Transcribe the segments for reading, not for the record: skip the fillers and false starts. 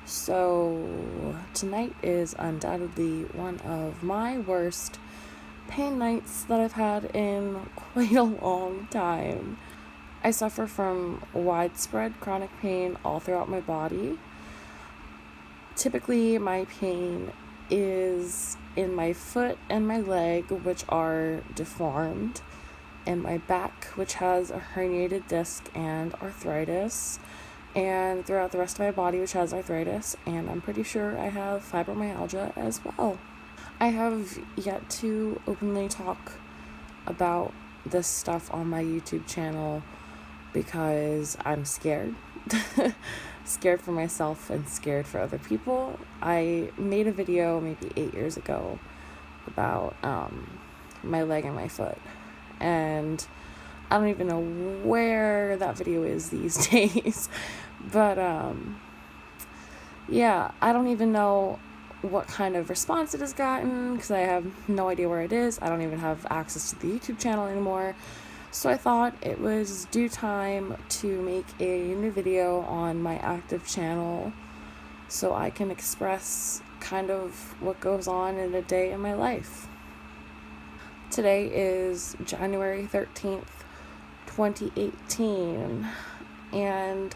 So, tonight is undoubtedly one of my worst pain nights that I've had in quite a long time. I suffer from widespread chronic pain all throughout my body. Typically, my pain is in my foot and my leg, which are deformed, and my back, which has a herniated disc and arthritis, and throughout the rest of my body, which has arthritis, and I'm pretty sure I have fibromyalgia as well. I have yet to openly talk about this stuff on my YouTube channel because I'm scared. Scared for myself and scared for other people. I made a video maybe 8 years ago about my leg and my foot, and I don't even know where that video is these days. But yeah, I don't even know what kind of response it has gotten because I have no idea where it is. I don't even have access to the YouTube channel anymore. So I thought it was due time to make a new video on my active channel so I can express kind of what goes on in a day in my life. Today is January 13th, 2018, and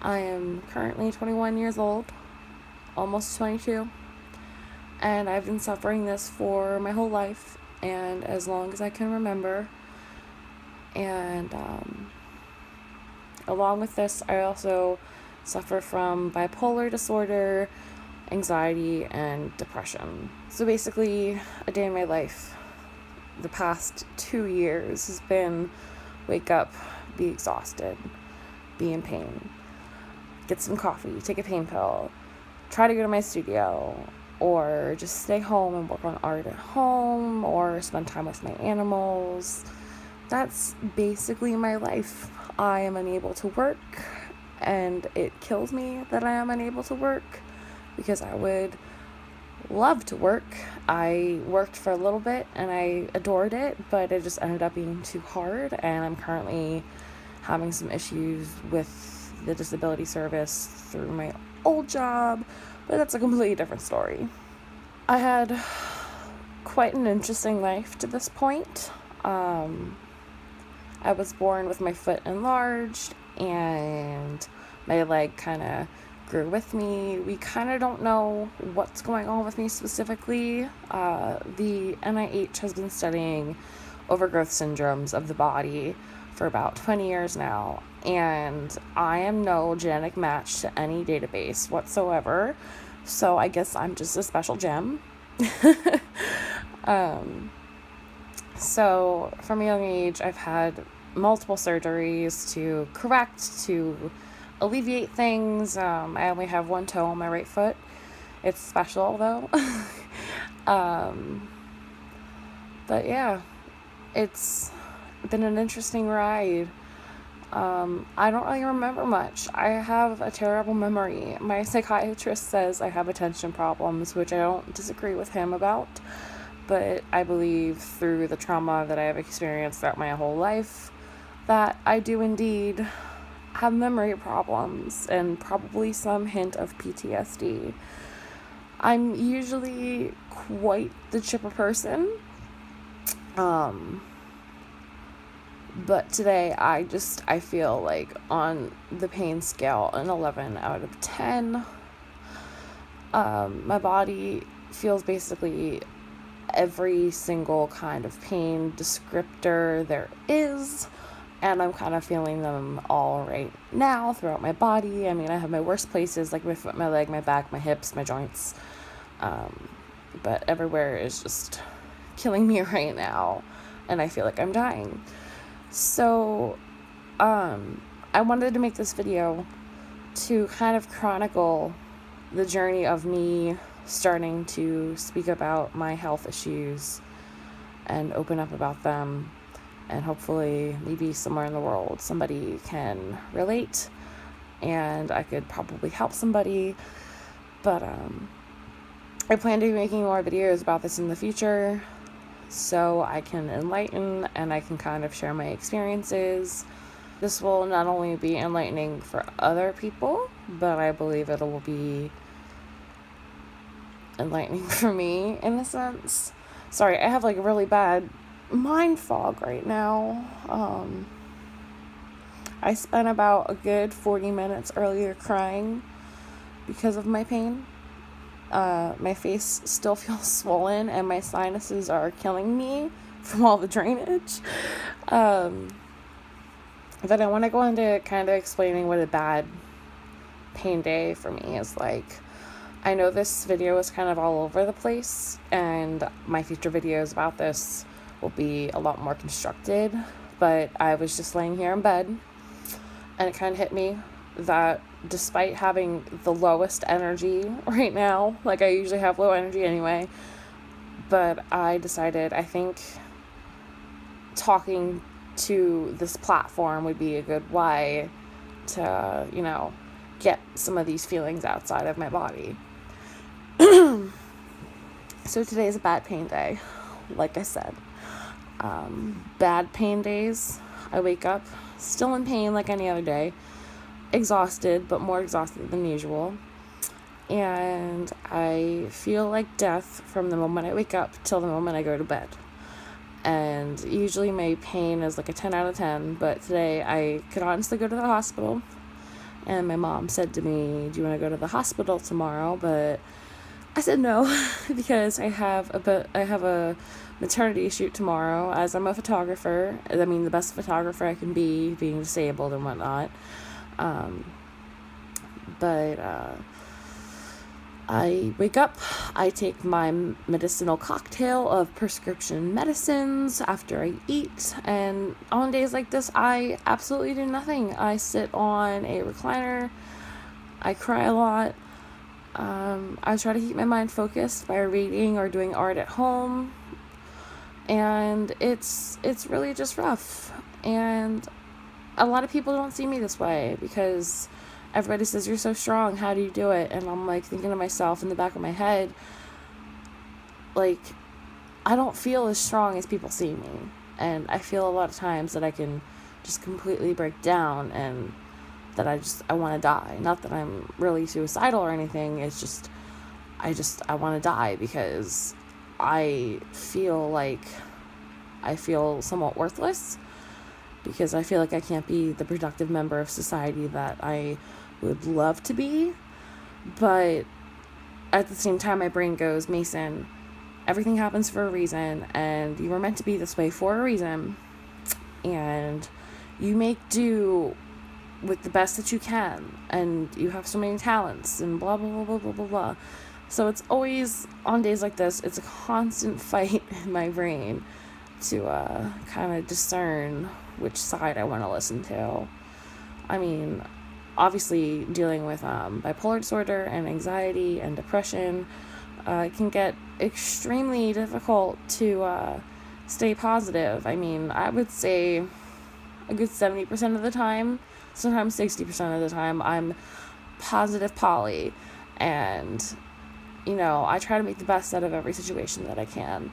I am currently 21 years old, almost 22, and I've been suffering this for my whole life and as long as I can remember. And along with this, I also suffer from bipolar disorder, anxiety, and depression. So basically, a day in my life the past 2 years has been wake up, be exhausted, be in pain, get some coffee, take a pain pill, try to go to my studio, or just stay home and work on art at home, or spend time with my animals. That's basically my life. I am unable to work, and it kills me that I am unable to work because I would love to work. I worked for a little bit and I adored it, but it just ended up being too hard, and I'm currently having some issues with the disability service through my old job, but that's a completely different story. I had quite an interesting life to this point. I was born with my foot enlarged and my leg kind of grew with me. We kind of don't know what's going on with me specifically. The NIH has been studying overgrowth syndromes of the body for about 20 years now, and I am no genetic match to any database whatsoever, so I guess I'm just a special gem. So from a young age, I've had multiple surgeries to correct, to alleviate things. I only have one toe on my right foot. It's special though. But yeah, it's been an interesting ride. I don't really remember much. I have a terrible memory. My psychiatrist says I have attention problems, which I don't disagree with him about. But I believe through the trauma that I have experienced throughout my whole life that I do indeed have memory problems and probably some hint of PTSD. I'm usually quite the chipper person. But today I feel like on the pain scale an 11 out of 10. My body feels basically every single kind of pain descriptor there is, and I'm kind of feeling them all right now throughout my body. I mean, I have my worst places like my foot, my leg, my back, my hips, my joints, but everywhere is just killing me right now, and I feel like I'm dying. So I wanted to make this video to kind of chronicle the journey of me starting to speak about my health issues and open up about them, and hopefully maybe somewhere in the world somebody can relate and I could probably help somebody. But I plan to be making more videos about this in the future so I can enlighten and I can kind of share my experiences. This will not only be enlightening for other people, but I believe it will be enlightening for me in a sense. Sorry, I have like a really bad mind fog right now. I spent about a good 40 minutes earlier crying because of my pain. My face still feels swollen and my sinuses are killing me from all the drainage. But I want to go into kind of explaining what a bad pain day for me is like. I know this video is kind of all over the place, and my future videos about this will be a lot more constructed, but I was just laying here in bed, and it kind of hit me that despite having the lowest energy right now, like I usually have low energy anyway, but I decided I think talking to this platform would be a good way to, get some of these feelings outside of my body. So today is a bad pain day, like I said. Bad pain days, I wake up still in pain like any other day, exhausted, but more exhausted than usual. And I feel like death from the moment I wake up till the moment I go to bed. And usually my pain is like a 10 out of 10, but today I could honestly go to the hospital. And my mom said to me, do you want to go to the hospital tomorrow? But I said no, because I have a maternity shoot tomorrow, as I'm a photographer. I mean, the best photographer I can be, being disabled and whatnot. But I wake up, I take my medicinal cocktail of prescription medicines after I eat, and on days like this, I absolutely do nothing. I sit on a recliner, I cry a lot. I try to keep my mind focused by reading or doing art at home, and it's really just rough. And a lot of people don't see me this way because everybody says, you're so strong, how do you do it? And I'm like thinking to myself in the back of my head, like, I don't feel as strong as people see me. And I feel a lot of times that I can just completely break down and that I want to die. Not that I'm really suicidal or anything. It's just, I want to die because I feel somewhat worthless, because I feel like I can't be the productive member of society that I would love to be. But at the same time, my brain goes, Mason, everything happens for a reason, and you were meant to be this way for a reason, and you make do with the best that you can, and you have so many talents, and blah, blah, blah, blah, blah, blah, blah. So it's always, on days like this, it's a constant fight in my brain to kind of discern which side I want to listen to. I mean, obviously dealing with bipolar disorder and anxiety and depression, it can get extremely difficult to stay positive. I mean, I would say a good 70% of the time, sometimes 60% of the time, I'm positive Polly, and I try to make the best out of every situation that I can.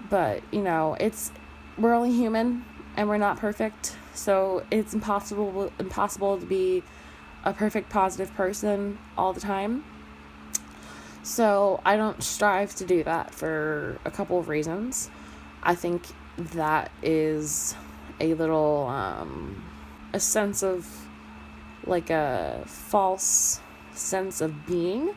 But we're only human and we're not perfect, so it's impossible to be a perfect positive person all the time. So I don't strive to do that for a couple of reasons. I think that is a little a sense of, like, a false sense of being,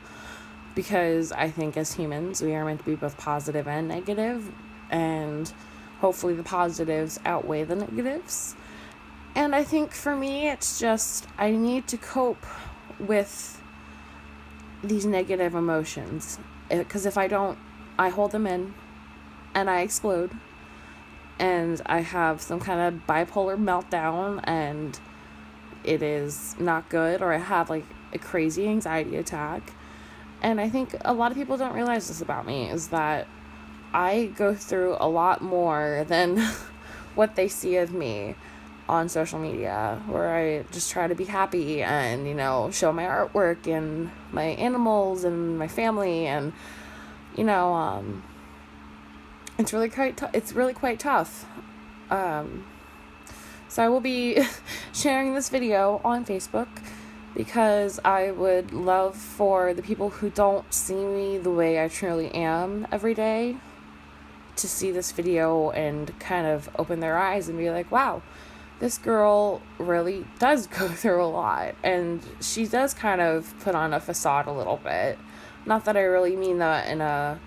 because I think as humans we are meant to be both positive and negative, and hopefully the positives outweigh the negatives. And I think for me, it's just, I need to cope with these negative emotions, because if I don't, I hold them in and I explode, and I have some kind of bipolar meltdown, and it is not good, or I have like a crazy anxiety attack. And I think a lot of people don't realize this about me, is that I go through a lot more than what they see of me on social media, where I just try to be happy and, show my artwork and my animals and my family, and, it's really quite tough. So I will be sharing this video on Facebook, because I would love for the people who don't see me the way I truly am every day to see this video and kind of open their eyes and be like, wow, this girl really does go through a lot, and she does kind of put on a facade a little bit. Not that I really mean that in a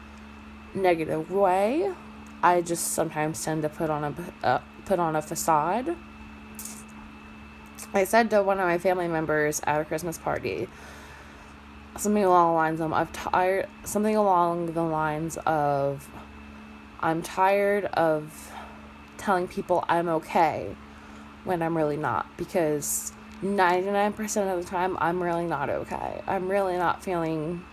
negative way. I just sometimes tend to put on a facade. I said to one of my family members at a Christmas party something along the lines of I'm tired of telling people I'm okay when I'm really not, because 99% of the time I'm really not okay. I'm really not feeling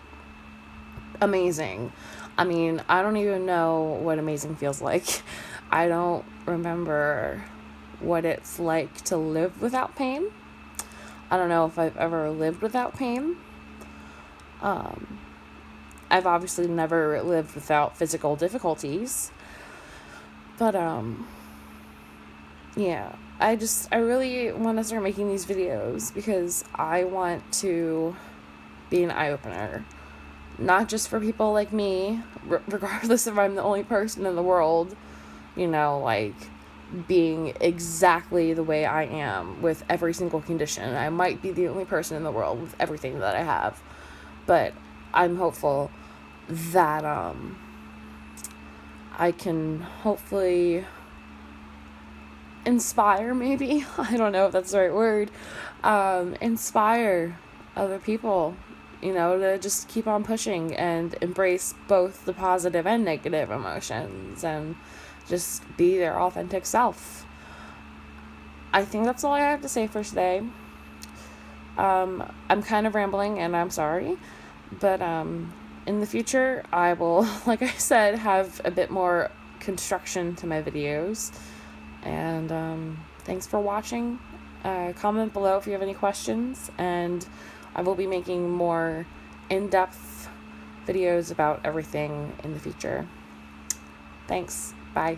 amazing. I mean, I don't even know what amazing feels like. I don't remember what it's like to live without pain. I don't know if I've ever lived without pain. I've obviously never lived without physical difficulties. But, yeah. I really want to start making these videos because I want to be an eye-opener. Not just for people like me, regardless if I'm the only person in the world, like, being exactly the way I am with every single condition. I might be the only person in the world with everything that I have, but I'm hopeful that I can hopefully inspire, maybe, I don't know if that's the right word, inspire other people, to just keep on pushing and embrace both the positive and negative emotions and just be their authentic self. I think that's all I have to say for today. I'm kind of rambling and I'm sorry, but in the future I will, like I said, have a bit more construction to my videos. And thanks for watching. Comment below if you have any questions, and I will be making more in-depth videos about everything in the future. Thanks. Bye.